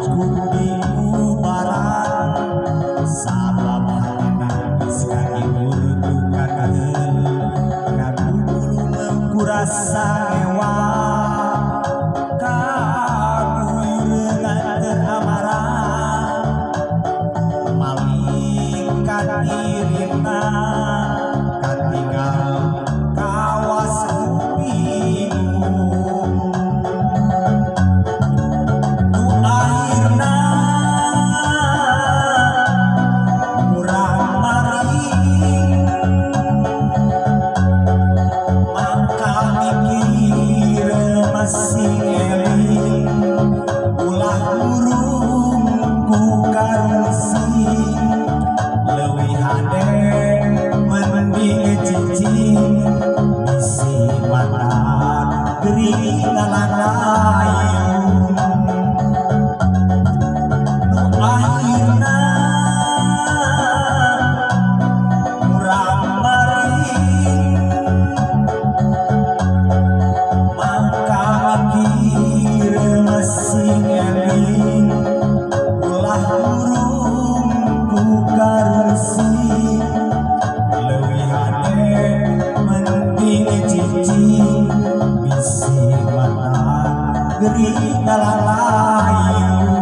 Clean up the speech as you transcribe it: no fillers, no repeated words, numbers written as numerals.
Kundi ubaran sababana geus kahibur tukakeun ngagugulu leuku rasa ewa kaguyureungan teu amarah malingkat irina katinggal kawas bingung nu akhirna urang maring mangka mikir masih eling ulah urung ku karesing leuwih hade mending cicing bisi mata geuring ngalayung nu akhirna urang maring mangka mikir masih eling ulah urung ku karesing leuwih hade mending cicing bisi mata geuring ngalayung